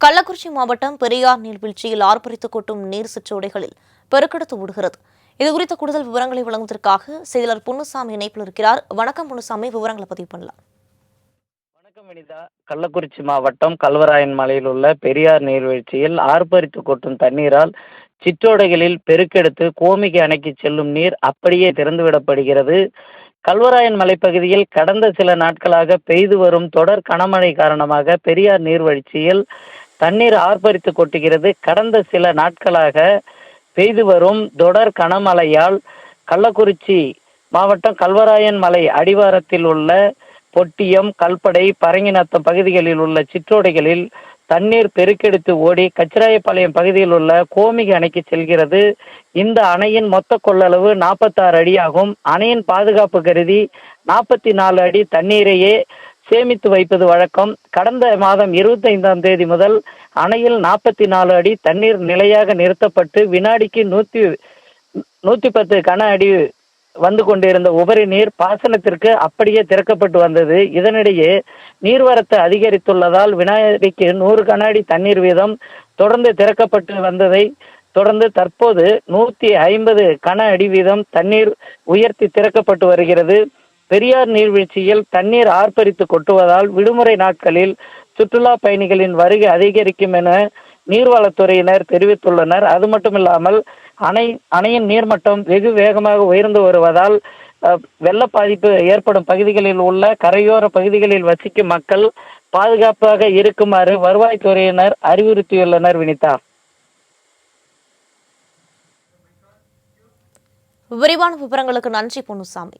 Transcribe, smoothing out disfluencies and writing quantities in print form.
கள்ளக்குறிச்சி மாவட்டம் பெரியார் நீர்வீழ்ச்சியில் ஆர்ப்பரித்து கொட்டும் நீர் சிற்றோடைகளில் பெருக்கெடுத்து ஓடுகிறது. இதுகுறித்த கூடுதல் விவரங்களை வழங்குவதற்காக செயலர் பொன்னுசாமி இணைப்பில் இருக்கிறார். வணக்கம் பொன்னுசாமி, விவரங்களை பதிவு பண்ணலாம். வணக்கம் வினிதா. கள்ளக்குறிச்சி மாவட்டம் கல்வராயன் மலையில் உள்ள பெரியார் நீர்வீழ்ச்சியில் ஆர்ப்பரித்து கொட்டும் தண்ணீரால் சிற்றோடைகளில் பெருக்கெடுத்து கோமிகை அணைக்கு செல்லும் நீர் அப்படியே திறந்துவிடப்படுகிறது. கல்வராயன் மலைப்பகுதியில் கடந்த சில நாட்களாக பெய்து வரும் தொடர் கனமழை காரணமாக பெரியார் நீர்வீழ்ச்சியில் தண்ணீர் ஆர்ப்பரித்து கொட்டுகிறது. கடந்த சில நாட்களாக பெய்து வரும் தொடர் கனமழையால் கள்ளக்குறிச்சி மாவட்டம் கல்வராயன் மலை அடிவாரத்தில் உள்ள பொட்டியம், கல்படை, பரங்கிநத்தம் பகுதிகளில் உள்ள சிற்றோடைகளில் தண்ணீர் பெருக்கெடுத்து ஓடி கச்சிராயபாளையம் பகுதியில் உள்ள கோமிகை அணைக்கு செல்கிறது. இந்த அணையின் மொத்த கொள்ளளவு 46 அடி ஆகும். அணையின் பாதுகாப்பு கருதி 44 அடி தண்ணீரையே சேமித்து வைப்பது வழக்கம். கடந்த மாதம் 25ஆம் தேதி முதல் அணையில் 44 அடி தண்ணீர் நிலையாக நிறுத்தப்பட்டு வினாடிக்கு 110 கன அடி வந்து கொண்டிருந்த உபரி நீர் பாசனத்திற்கு அப்படியே திறக்கப்பட்டு வந்தது. இதனிடையே நீர்வரத்து அதிகரித்துள்ளதால் வினாடிக்கு 100 கன அடி தண்ணீர் வீதம் தொடர்ந்து திறக்கப்பட்டு வந்ததை தொடர்ந்து தற்போது 150 கன அடி வீதம் தண்ணீர் உயர்த்தி திறக்கப்பட்டு வருகிறது. பெரியார் நீர்வீழ்ச்சியில் தண்ணீர் ஆர்ப்பரித்து கொட்டுவதால் விடுமுறை நாட்களில் சுற்றுலா பயணிகளின் வருகை அதிகரிக்கும் என நீர்வளத்துறையினர் தெரிவித்துள்ளனர். அது மட்டுமில்லாமல் அணையின் நீர்மட்டம் வெகு வேகமாக உயர்ந்து வருவதால் வெள்ள பாதிப்பு ஏற்படும் பகுதிகளில் உள்ள கரையோர பகுதிகளில் வசிக்கும் மக்கள் பாதுகாப்பாக இருக்குமாறு வருவாய்த்துறையினர் அறிவுறுத்தியுள்ளனர். வினிதா, விரிவான விவரங்களுக்கு நன்றி பொன்னுசாமி.